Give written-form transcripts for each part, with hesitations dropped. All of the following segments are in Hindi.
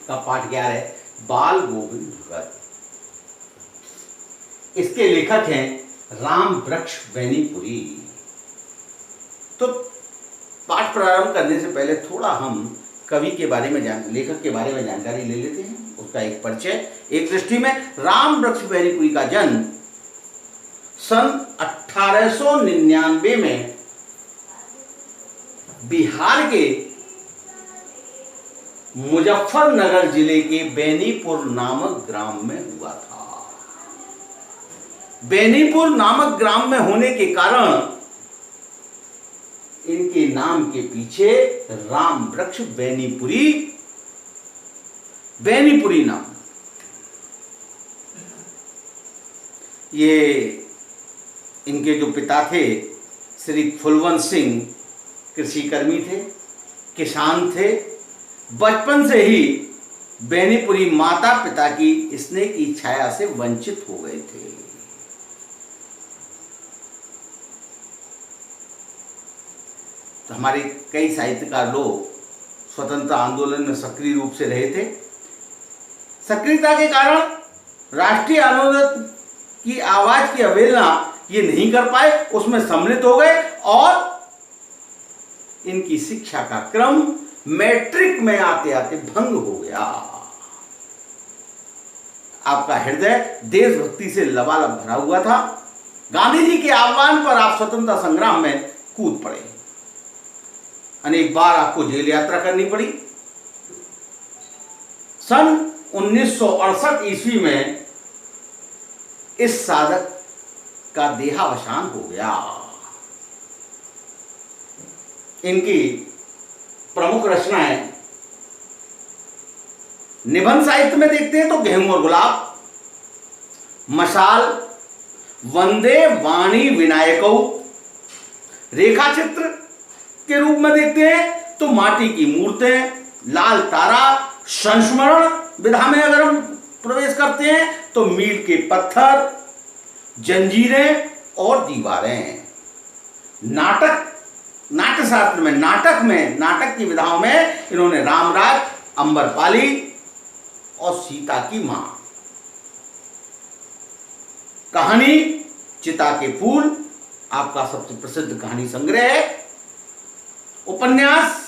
का पाठ 11 है, बाल गोविंद भगत। इसके लेखक हैं राम वृक्ष बेनीपुरी। तो पाठ प्रारंभ करने से पहले थोड़ा हम कवि के बारे में लेखक के बारे में जानकारी ले लेते हैं, उसका एक परिचय। एक दृष्टि में राम वृक्ष बेनीपुरी का जन्म सन 1899 में बिहार के मुजफ्फरनगर जिले के बेनीपुर नामक ग्राम में हुआ था। बेनीपुर नामक ग्राम में होने के कारण इनके नाम के पीछे राम वृक्ष बेनीपुरी, बेनीपुरी नाम। ये इनके जो पिता थे श्री फुलवंत सिंह कृषिकर्मी थे, किसान थे। बचपन से ही बेनीपुरी माता पिता की स्नेह की छाया से वंचित हो गए थे। तो हमारे कई साहित्यकार लोग स्वतंत्रता आंदोलन में सक्रिय रूप से रहे थे। सक्रियता के कारण राष्ट्रीय आंदोलन की आवाज की अवहेलना ये नहीं कर पाए, उसमें सम्मिलित हो गए और इनकी शिक्षा का क्रम मैट्रिक में आते आते भंग हो गया। आपका हृदय देशभक्ति से लबालब भरा हुआ था। गांधी जी के आह्वान पर आप स्वतंत्रता संग्राम में कूद पड़े। अनेक बार आपको जेल यात्रा करनी पड़ी। सन 1968 ईस्वी में इस साधक का देहावसान हो गया। इनकी प्रमुख रचनाएं निबंध साहित्य में देखते हैं तो गेहूं और गुलाब, मशाल, वंदे वाणी विनायकौ। रेखा चित्र के रूप में देखते हैं तो माटी की मूर्तें, लाल तारा, संस्मरण विधा में अगर हम प्रवेश करते हैं तो मील के पत्थर, जंजीरें और दीवारें। नाट्य शास्त्र में नाटक की विधाओं में इन्होंने रामराज, अंबरपाली और सीता की मां। कहानी चिता के फूल आपका सबसे प्रसिद्ध कहानी संग्रह है। उपन्यास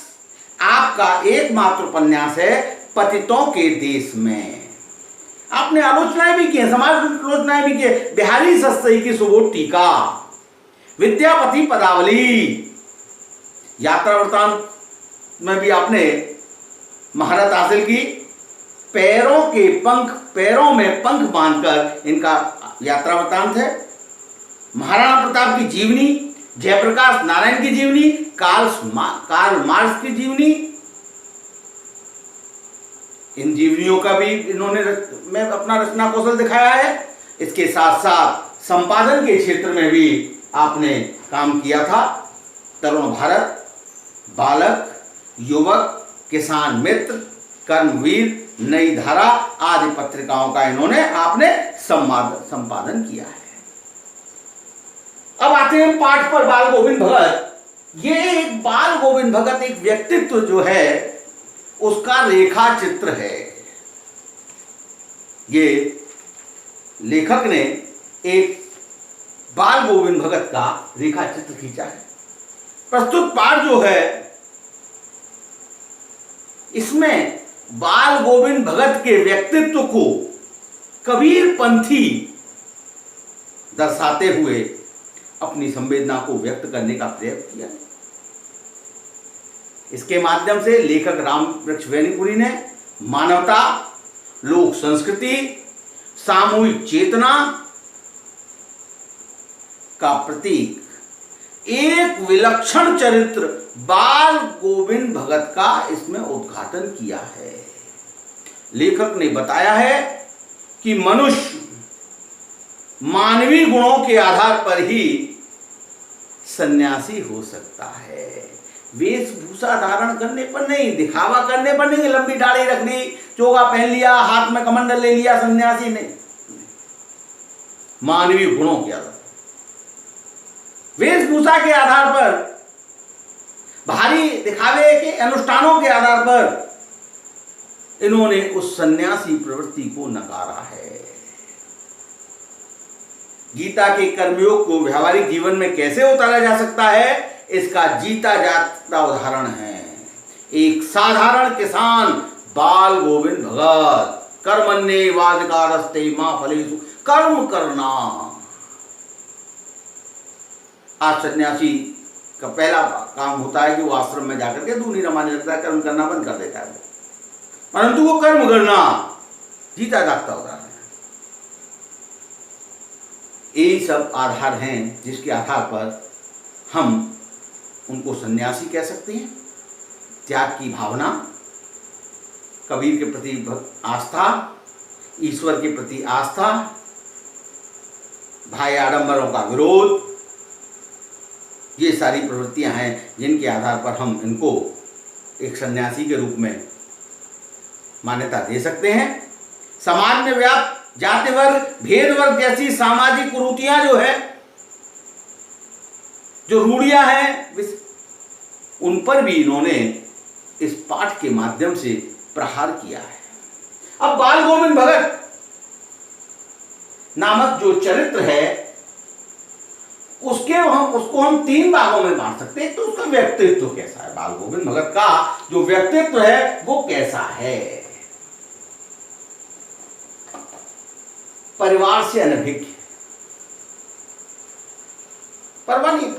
आपका एकमात्र उपन्यास है पतितों के देश में। आपने आलोचनाएं भी की हैं, समाज आलोचनाएं भी की। बिहारी सस्तई की सुबोध टीका, विद्यापति पदावली, यात्रा वृत्तांत में भी आपने महारत हासिल की। पैरों में पंख बांधकर इनका यात्रा वृत्तांत है। महाराणा प्रताप की जीवनी, जयप्रकाश नारायण की जीवनी, कार्ल मार्क्स की जीवनी, इन जीवनियों का भी इन्होंने में अपना रचना कौशल दिखाया है। इसके साथ साथ संपादन के क्षेत्र में भी आपने काम किया था। तरुण भारत, बालक, युवक, किसान मित्र, कर्मवीर, नई धारा आदि पत्रिकाओं का आपने संपादन किया है। अब आते हैं पाठ पर बाल गोविंद भगत। ये एक बाल गोविंद भगत एक व्यक्तित्व जो है उसका रेखा चित्र है। ये लेखक ने एक बाल गोविंद भगत का रेखा चित्र खींचा है। प्रस्तुत पाठ जो है इसमें बाल गोविंद भगत के व्यक्तित्व को कबीर पंथी दर्शाते हुए अपनी संवेदना को व्यक्त करने का प्रयत्न किया। इसके माध्यम से लेखक राम वृक्ष बेनीपुरी ने मानवता, लोक संस्कृति, सामूहिक चेतना का प्रतीक एक विलक्षण चरित्र बाल गोविंद भगत का इसमें उद्घाटन किया है। लेखक ने बताया है कि मनुष्य मानवीय गुणों के आधार पर ही सन्यासी हो सकता है। वेशभूषा धारण करने पर नहीं, दिखावा करने पर नहीं, लंबी दाढ़ी रख ली, चोगा पहन लिया, हाथ में कमंडल ले लिया, सन्यासी नहीं। मानवीय गुणों के आधार, वेशभूषा के आधार पर, भारी दिखावे के अनुष्ठानों के आधार पर इन्होंने उस सन्यासी प्रवृत्ति को नकारा है। गीता के कर्मयोग को व्यावहारिक जीवन में कैसे उतारा जा सकता है, इसका जीता जागता उदाहरण है एक साधारण किसान बाल गोविंद भगत। कर्मण्येवाधिकारस्ते मा फलेषु, कर्म करना। आज सन्यासी का पहला काम होता है कि वो आश्रम में जाकर के दूनी रमाने लगता है, कर्म करना बंद कर देता है, परंतु वो कर्म करना जीता जागता उदाहरण है। यही सब आधार हैं जिसके आधार पर हम उनको सन्यासी कह सकते हैं। त्याग की भावना, कबीर के प्रति आस्था, ईश्वर के प्रति आस्था, भाई आडंबरों का विरोध, ये सारी प्रवृत्तियां हैं जिनके आधार पर हम इनको एक सन्यासी के रूप में मान्यता दे सकते हैं। समाज में व्याप्त जाति वर्ग, भेद वर्ग जैसी सामाजिक कुरीतियां जो है, जो रूढ़ियां हैं, उन पर भी इन्होंने इस पाठ के माध्यम से प्रहार किया है। अब बाल गोविंद भगत नामक जो चरित्र है उसको हम तीन भागों में बांट सकते हैं। तो उसका व्यक्तित्व कैसा है, बाल गोविंद भगत का जो व्यक्तित्व है वो कैसा है। परिवार से अनभिज्ञ, परवाह नहीं,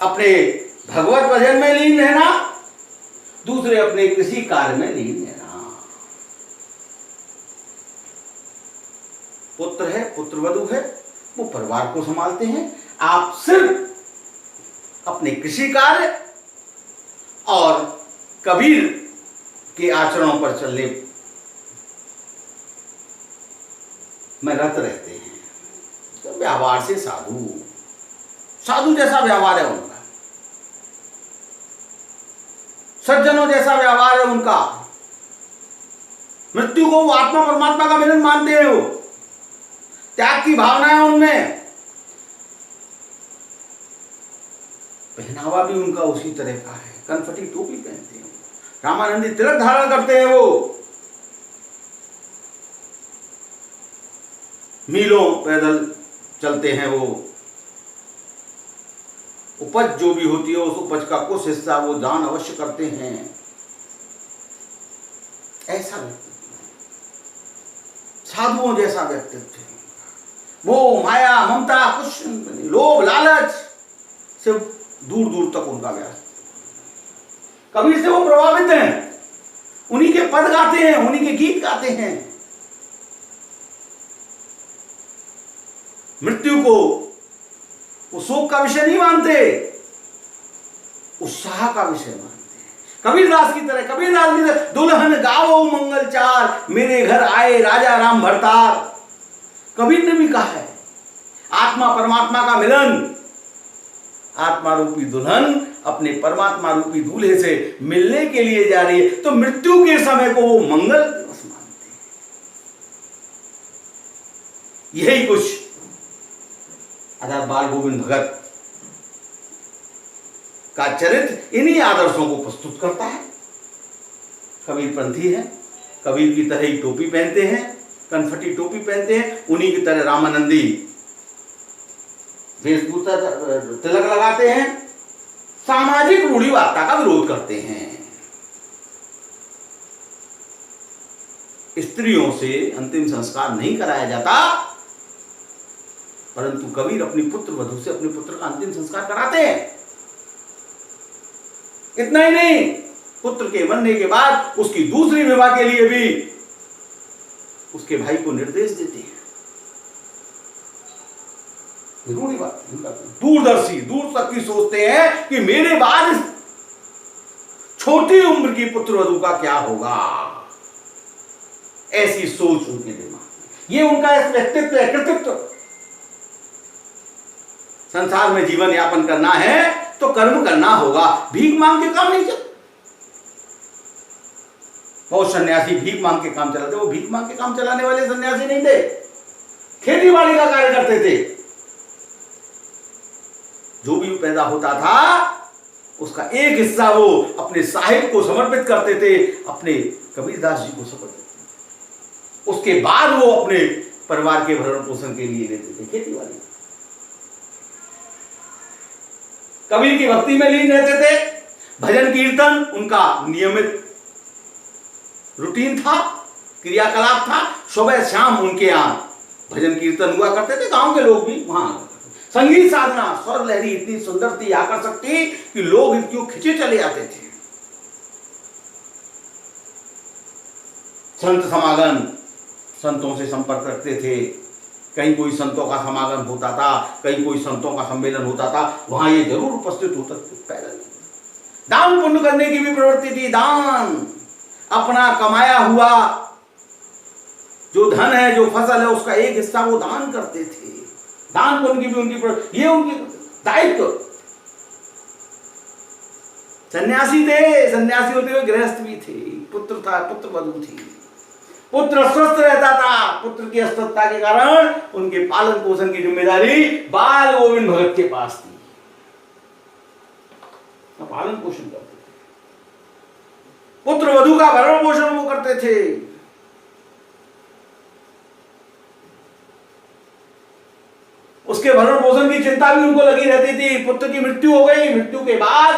अपने भगवत भजन में लीन रहना, दूसरे अपने किसी कार्य में लीन रहना। पुत्र है, पुत्रवधू है, वो परिवार को संभालते हैं। आप सिर्फ अपने कृषि कार्य और कबीर के आचरणों पर चलने में रत रहते हैं। तो व्यवहार से साधु जैसा व्यवहार है उनका, सज्जनों जैसा व्यवहार है उनका। मृत्यु को वो आत्मा परमात्मा का मिलन मानते हैं, वो त्याग की भावना है उनमें। पहनावा भी उनका उसी तरह का है, कनफटी टोपी पहनते हैं, रामानंदी तिलक धारण करते हैं, वो मीलों पैदल चलते हैं। वो उपज जो भी होती है उस उपज का कुछ हिस्सा वो दान अवश्य करते हैं। ऐसा व्यक्तित्व, साधुओं जैसा व्यक्तित्व। वो माया ममता, कुछ लोभ लालच से दूर दूर तक उनका व्यास। कबीर से वो प्रभावित हैं, उन्हीं के पद गाते हैं, उन्हीं के गीत गाते हैं। मृत्यु को वो शोक का विषय नहीं मानते, उत्साह का विषय मानते हैं। कबीरदास की तरह, कबीरदास की तरह दुल्हन गावो मंगल चार, मेरे घर आए राजा राम भरतार। कबीर ने भी कहा है आत्मा परमात्मा का मिलन। आत्मा रूपी दुल्हन अपने परमात्मा रूपी दूल्हे से मिलने के लिए जा रही है, तो मृत्यु के समय को वो मंगल दिवस मानते हैं। यही कुछ अगर बाल गोविंद भगत का चरित्र इन्हीं आदर्शों को प्रस्तुत करता है। कबीरपंथी है, कबीर की तरह ही टोपी पहनते हैं, कनफटी टोपी पहनते हैं, उन्हीं की तरह रामानंदी वेशभूषा तिलक लगाते हैं, सामाजिक रूढ़िवादिता का विरोध करते हैं। स्त्रियों से अंतिम संस्कार नहीं कराया जाता, परंतु कबीर अपनी पुत्र वधू से अपने पुत्र का अंतिम संस्कार कराते हैं। इतना ही नहीं, पुत्र के बनने के बाद उसकी दूसरी विवाह के लिए भी उसके भाई को निर्देश देते हैं। दूरदर्शी, दूर तक की सोचते हैं कि मेरे बाद छोटी उम्र की पुत्र वधू का क्या होगा। ऐसी सोच उनके दिमाग में, ये उनका व्यक्तित्व है, कृतित्व। संसार में जीवन यापन करना है तो कर्म करना होगा, भीख मांग के काम नहीं चलता। बहुत सन्यासी भीख मांग के काम चलाते, वो भीख मांग के काम चलाने वाले सन्यासी नहीं थे, खेती बाड़ी का कार्य करते थे। जो भी पैदा होता था उसका एक हिस्सा वो अपने साहिब को समर्पित करते थे, अपने कबीरदास जी को शपथ देते। उसके बाद वो अपने परिवार के भरण पोषण के लिए लेते थे खेती बाड़ी। कबीर की भक्ति में लीन रहते थे। भजन कीर्तन उनका नियमित रूटीन था, क्रियाकलाप था। सुबह शाम उनके यहाँ भजन कीर्तन हुआ करते थे, गांव के लोग भी वहां। संगीत साधना स्वर लहरी इतनी सुंदर थी, आकर्षक थी कि लोग इनको खिंचे चले आते थे। संत समागम, संतों से संपर्क रखते थे। कहीं कोई संतों का समागम होता था, कहीं कोई संतों का सम्मेलन होता था, वहां ये जरूर उपस्थित होता था। पैदल दान पुण्य करने की भी प्रवृत्ति थी। दान, अपना कमाया हुआ जो धन है, जो फसल है, उसका एक हिस्सा वो दान करते थे। दान पुण्य की भी उनकी, ये उनकी दायित्व। सन्यासी थे, सन्यासी होते हुए गृहस्थ भी थे। पुत्र था, पुत्र वधू थी। पुत्र स्वस्थ रहता था, पुत्र की अस्वस्थता के कारण उनके पालन पोषण की जिम्मेदारी बाल गोविंद भगत के पास थी। पालन पोषण करते थे, पुत्र वधू का भरण पोषण वो करते थे। उसके भरण पोषण की चिंता भी उनको लगी रहती थी। पुत्र की मृत्यु हो गई, मृत्यु के बाद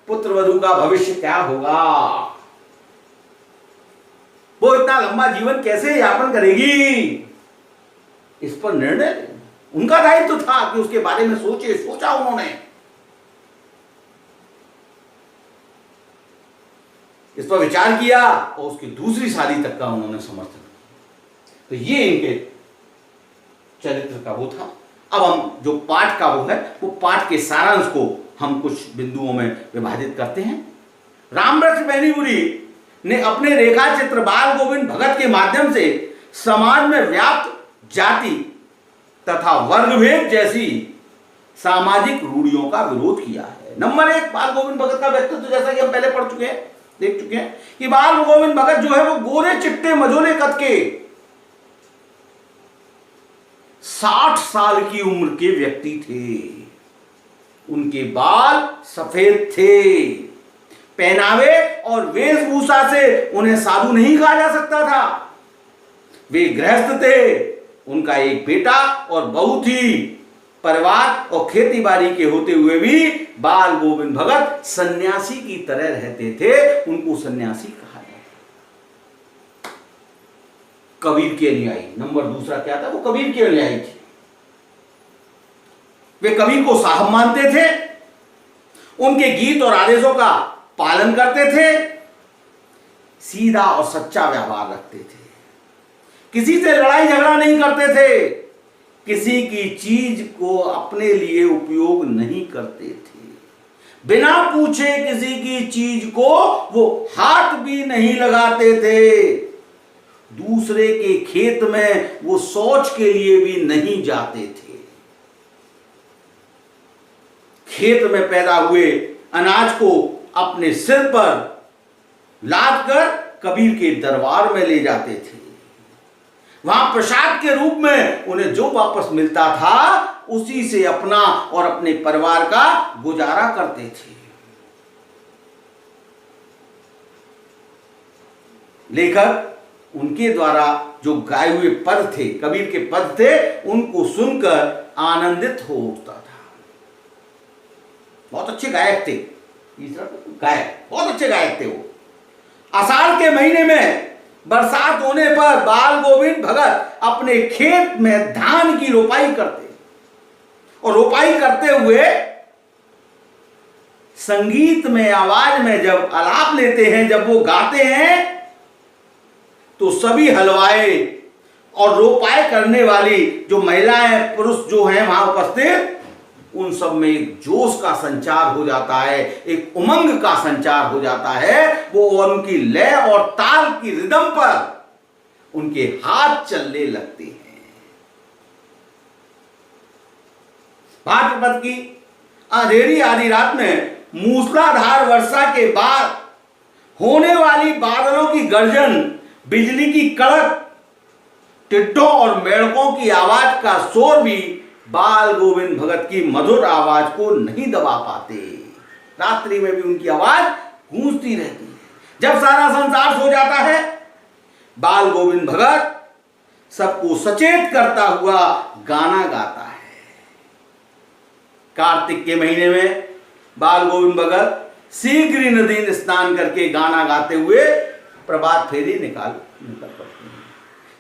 पुत्र वधू का भविष्य क्या होगा, वो इतना लंबा जीवन कैसे यापन करेगी, इस पर निर्णय उनका दायित्व था कि उसके बारे में सोचा उन्होंने। इस पर विचार किया और उसकी दूसरी शादी तक का उन्होंने समर्थन किया। तो ये इनके चरित्र का वो था। अब हम जो पाठ का वो है, वो पाठ के सारांश को हम कुछ बिंदुओं में विभाजित करते हैं। रामवृक्ष बेनीपुरी ने अपने रेखा चित्र बाल गोविंद भगत के माध्यम से समाज में व्याप्त जाति तथा वर्गभेद जैसी सामाजिक रूढ़ियों का विरोध किया है। नंबर एक, बाल गोविंद भगत का व्यक्तित्व, जैसा कि हम पहले पढ़ चुके हैं, देख चुके हैं कि बाल गोविंद भगत जो है वो गोरे चिट्टे मझोले कद के 60 साल की उम्र के व्यक्ति थे। उनके बाल सफेद थे। पहनावे और वेशभूषा से उन्हें साधु नहीं कहा जा सकता था। वे गृहस्थ थे। उनका एक बेटा और बहू थी। परिवार और खेती बाड़ी के होते हुए भी बाल गोविंद भगत सन्यासी की तरह रहते थे। उनको सन्यासी कहा जाता। कबीर के अनुयायी। नंबर दूसरा क्या था, वो कबीर के अनुयायी थे। वे कबीर को साहब मानते थे। उनके गीत और आदेशों का पालन करते थे। सीधा और सच्चा व्यवहार रखते थे। किसी से लड़ाई झगड़ा नहीं करते थे। किसी की चीज को अपने लिए उपयोग नहीं करते थे। बिना पूछे किसी की चीज को वो हाथ भी नहीं लगाते थे। दूसरे के खेत में वो शौच के लिए भी नहीं जाते थे। खेत में पैदा हुए अनाज को अपने सिर पर लाद कर कबीर के दरबार में ले जाते थे। वहां प्रसाद के रूप में उन्हें जो वापस मिलता था उसी से अपना और अपने परिवार का गुजारा करते थे। लेखक उनके द्वारा जो गाए हुए पद थे, कबीर के पद थे, उनको सुनकर आनंदित हो उठता था। बहुत अच्छे गायक थे। बहुत अच्छे गायक थे वो। आषाढ़ के महीने में बरसात होने पर बाल गोविंद भगत अपने खेत में धान की रोपाई करते और रोपाई करते हुए संगीत में, आवाज में जब आलाप लेते हैं, जब वो गाते हैं, तो सभी हलवाए और रोपाई करने वाली जो महिलाएं, पुरुष जो हैं वहां उपस्थित, उन सब में एक जोश का संचार हो जाता है, एक उमंग का संचार हो जाता है। वो उनकी लय और ताल की रिदम पर उनके हाथ चलने लगते हैं। भाद्रपद की अंधेरी आधी रात में मूसलाधार वर्षा के बाद होने वाली बादलों की गर्जन, बिजली की कड़क, टिड्डों और मेढकों की आवाज का शोर भी बाल गोविंद भगत की मधुर आवाज को नहीं दबा पाते। रात्रि में भी उनकी आवाज गूंजती रहती है। जब सारा संसार सो जाता है, बाल गोविंद भगत सबको सचेत करता हुआ गाना गाता है। कार्तिक के महीने में बाल गोविंद भगत शीघ्र ही नदी में स्नान करके गाना गाते हुए प्रभात फेरी निकल पड़ते हैं।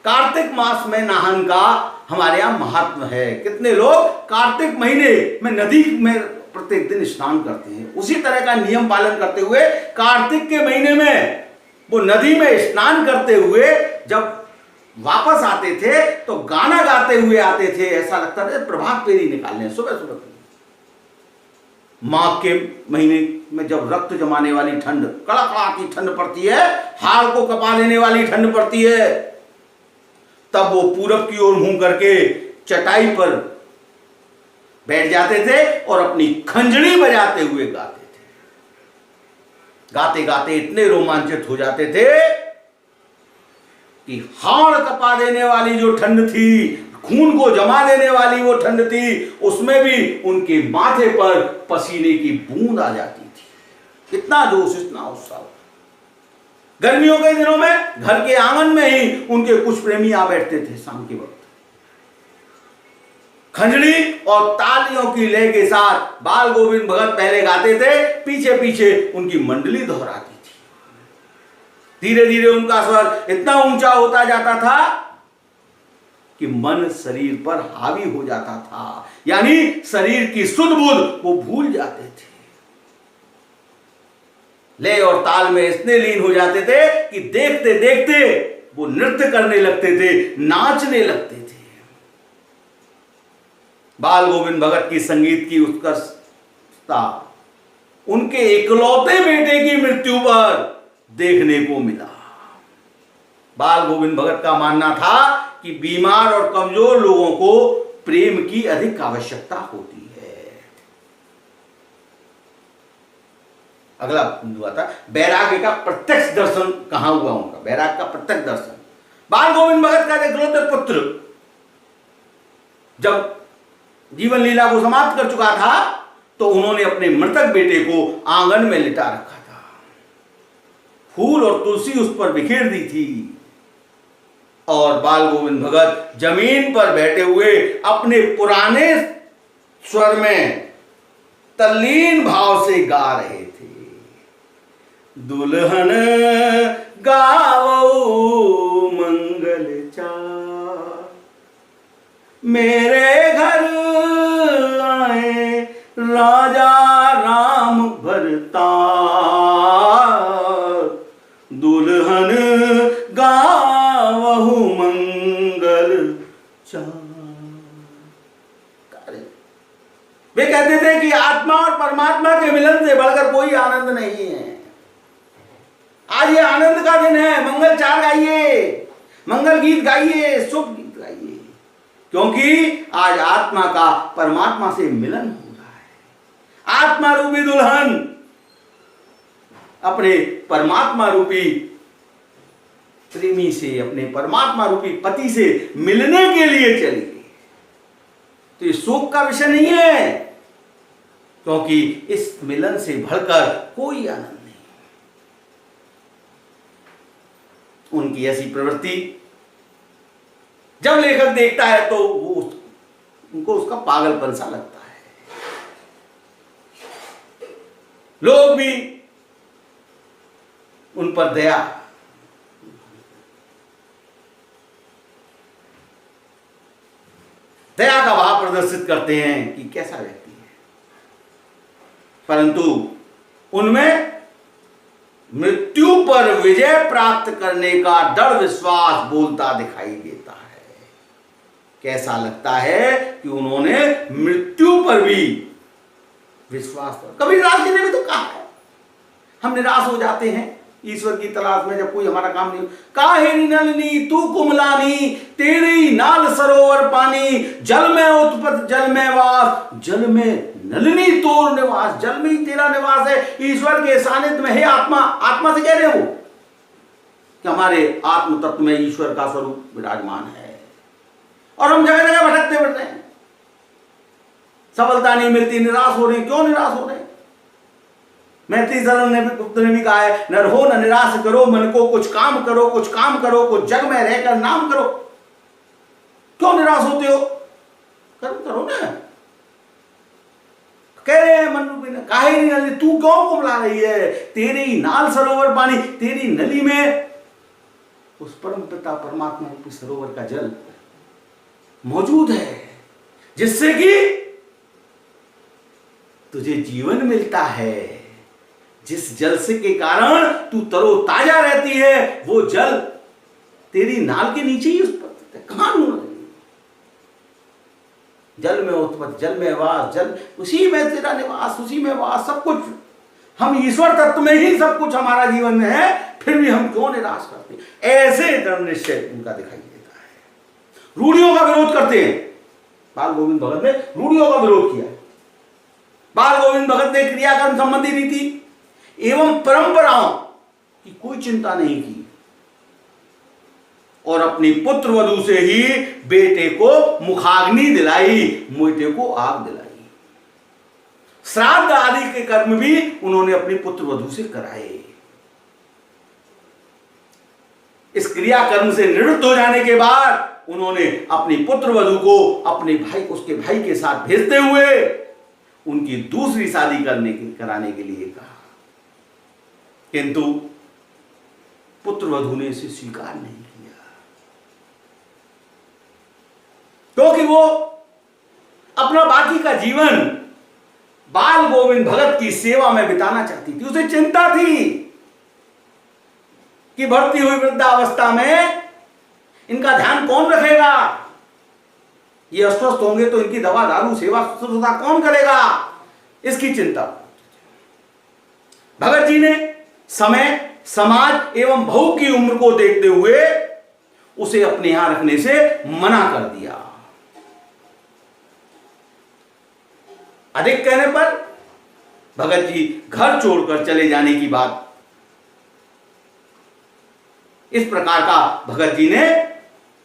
कार्तिक मास में नहान का हमारे यहाँ महत्व है। कितने लोग कार्तिक महीने में नदी में प्रत्येक दिन स्नान करते हैं। उसी तरह का नियम पालन करते हुए कार्तिक के महीने में वो नदी में स्नान करते हुए जब वापस आते थे तो गाना गाते हुए आते थे। ऐसा लगता था प्रभात फेरी निकालने सुबह सुबह। माघ के महीने में जब रक्त जमाने वाली ठंड, कड़कड़ाती ठंड पड़ती है, हाड़ को कपा लेने वाली ठंड पड़ती है, तब वो पूरब की ओर मुंह करके चटाई पर बैठ जाते थे और अपनी खंजड़ी बजाते हुए गाते थे। गाते गाते इतने रोमांचित हो जाते थे कि हाड़ कपा देने वाली जो ठंड थी, खून को जमा देने वाली वो ठंड थी, उसमें भी उनके माथे पर पसीने की बूंद आ जाती थी। इतना जोश, इतना उत्साह। गर्मियों के दिनों में घर के आंगन में ही उनके कुछ प्रेमी आ बैठते थे। शाम के वक्त खंजड़ी और तालियों की लय के साथ बाल गोविंद भगत पहले गाते थे, पीछे पीछे उनकी मंडली दोहराती थी। धीरे धीरे उनका स्वर इतना ऊंचा होता जाता था कि मन शरीर पर हावी हो जाता था, यानी शरीर की सुध बुध वो भूल जाते थे। लय और ताल में इतने लीन हो जाते थे कि देखते देखते वो नृत्य करने लगते थे, नाचने लगते थे। बाल गोविंद भगत की संगीत की उत्कर्षता उनके इकलौते बेटे की मृत्यु पर देखने को मिला। बाल गोविंद भगत का मानना था कि बीमार और कमजोर लोगों को प्रेम की अधिक आवश्यकता होती है। अगला बिंदु आता बैराग्य का प्रत्यक्ष दर्शन कहां हुआ उनका। बैराग का प्रत्यक्ष दर्शन, बाल गोविंद भगत का इकलौते पुत्र जब जीवन लीला को समाप्त कर चुका था तो उन्होंने अपने मृतक बेटे को आंगन में लिटा रखा था। फूल और तुलसी उस पर बिखेर दी थी और बाल गोविंद भगत जमीन पर बैठे हुए अपने पुराने स्वर में तल्लीन भाव से गा रहे थे। दुल्हन गावो मंगल चार, मेरे घर आए राजा राम भरतार, दुल्हन गावहु मंगल चार। वे कहते थे कि आत्मा और परमात्मा के मिलन से बढ़कर कोई आनंद नहीं है। आज ये आनंद का दिन है, मंगल चार गाइए, मंगल गीत गाइए, शुभ गीत गाइए, क्योंकि आज आत्मा का परमात्मा से मिलन हो रहा है। आत्मा रूपी दुल्हन अपने परमात्मा रूपी प्रेमी से, अपने परमात्मा रूपी पति से मिलने के लिए चली गई। तो ये शोक का विषय नहीं है, क्योंकि इस मिलन से बढ़कर कोई आनंद नहीं। उनकी ऐसी प्रवृत्ति जब लेखक देखता है तो वो उनको उसका पागलपन सा लगता है। लोग भी उन पर दया का भाव प्रदर्शित करते हैं कि कैसा व्यक्ति है, परंतु उनमें मृत्यु पर विजय प्राप्त करने का दृढ़ विश्वास बोलता दिखाई देता है। कैसा लगता है कि उन्होंने मृत्यु पर भी विश्वास कर। कबीरदास जी ने भी तो कहा है, हम निराश हो जाते हैं ईश्वर की तलाश में जब कोई हमारा काम नहीं। काहे नलिनी तू कुमलानी, तेरी नाल सरोवर पानी, जल में उत्पत्ति जल में वास, जल में नलिनी तोर निवास, जल में ही तेरा निवास है। ईश्वर के सानिध्य में है आत्मा। आत्मा से कह रहे हो कि हमारे आत्म तत्व में ईश्वर का स्वरूप विराजमान है, और हम जगह जगह भटकते फिर रहे हैं, सफलता नहीं मिलती, निराश हो रहे हैं। क्यों निराश हो रहे हैं? मैत्री शरण ने भी गुप्त ने भी कहा है, न रहो न निराश करो मन को, कुछ काम करो, कुछ काम करो, कुछ जग में रहकर नाम करो। क्यों निराश होते हो? कर्म करो ना। कह रहे हैं मन रूपी ने, काहे नहीं नली, तू क्यों कुमला रही है? तेरी नाल सरोवर पानी, तेरी नली में उस परम पिता परमात्मा रूपी सरोवर का जल मौजूद है, जिससे कि तुझे जीवन मिलता है। जिस जल से के कारण तू तरोताजा रहती है, वो जल तेरी नाल के नीचे ही उत्पत्त है। कहां ढूंढ रही? जल में उत्पत्ति, जल में वास, जल उसी में तेरा निवास, उसी में वास, सब कुछ। हम ईश्वर तत्व में ही सब कुछ हमारा जीवन में है, फिर भी हम क्यों निराश करते हैं? ऐसे दृढ़ निश्चय उनका दिखाई देता है। रूढ़ियों का विरोध करते हैं। बाल गोविंद भगत ने रूढ़ियों का विरोध किया। बाल गोविंद भगत ने क्रियाकर्म संबंधी रीति एवं परंपराओं की कोई चिंता नहीं की और अपनी पुत्र वधू से ही बेटे को मुखाग्नि दिलाई, बेटे को आग दिलाई। श्राद्ध आदि के कर्म भी उन्होंने अपनी पुत्र वधू से कराए। इस क्रियाकर्म से निवृत्त हो जाने के बाद उन्होंने अपनी पुत्र वधू को अपने भाई, उसके भाई के साथ भेजते हुए उनकी दूसरी शादी कराने के लिए कहा, किंतु पुत्र वधू ने इसे स्वीकार नहीं किया, क्योंकि वो अपना बाकी का जीवन बाल गोविंद भगत की सेवा में बिताना चाहती थी। उसे चिंता थी कि बढ़ती हुई वृद्धावस्था में इनका ध्यान कौन रखेगा, ये अस्वस्थ होंगे तो इनकी दवा दारू सेवा शुश्रूषा कौन करेगा, इसकी चिंता। भगत जी ने समय, समाज एवं बहू की उम्र को देखते हुए उसे अपने यहां रखने से मना कर दिया। अधिक कहने पर भगत जी घर छोड़कर चले जाने की बात, इस प्रकार का भगत जी ने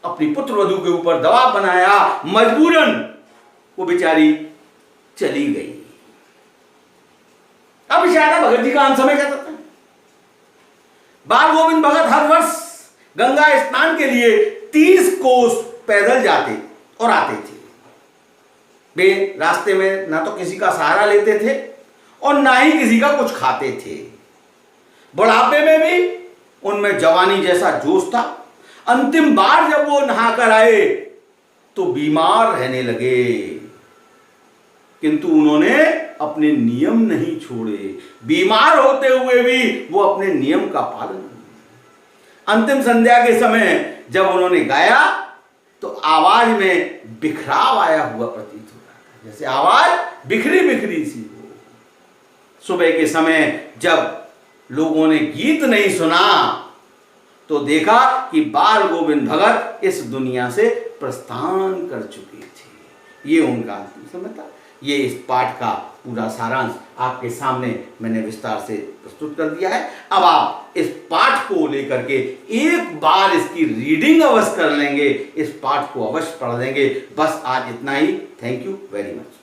अपनी पुत्र वधू के ऊपर दबाव बनाया, मजबूरन वो बेचारी चली गई। अब शायद भगत जी का अंत समय कहता था। बाल गोविंद भगत हर वर्ष गंगा स्नान के लिए 30 कोस पैदल जाते और आते थे। वे रास्ते में ना तो किसी का सहारा लेते थे और ना ही किसी का कुछ खाते थे। बुढ़ापे में भी उनमें जवानी जैसा जोश था। अंतिम बार जब वो नहाकर आए तो बीमार रहने लगे, किंतु उन्होंने अपने नियम नहीं छोड़े। बीमार होते हुए भी वो अपने नियम का पालन किया। अंतिम संध्या के समय जब उन्होंने गाया तो आवाज में बिखराव आया हुआ प्रतीत हो रहा था, जैसे आवाज बिखरी बिखरी सी हो। सुबह के समय जब लोगों ने गीत नहीं सुना तो देखा कि बाल गोविंद भगत इस दुनिया से प्रस्थान कर चुके थे। ये उनका अंतिम समय था। ये इस पाठ का पूरा सारांश आपके सामने मैंने विस्तार से प्रस्तुत कर दिया है। अब आप इस पाठ को लेकर के एक बार इसकी रीडिंग अवश्य कर लेंगे, इस पाठ को अवश्य पढ़ लेंगे। बस आज इतना ही। Thank you very much.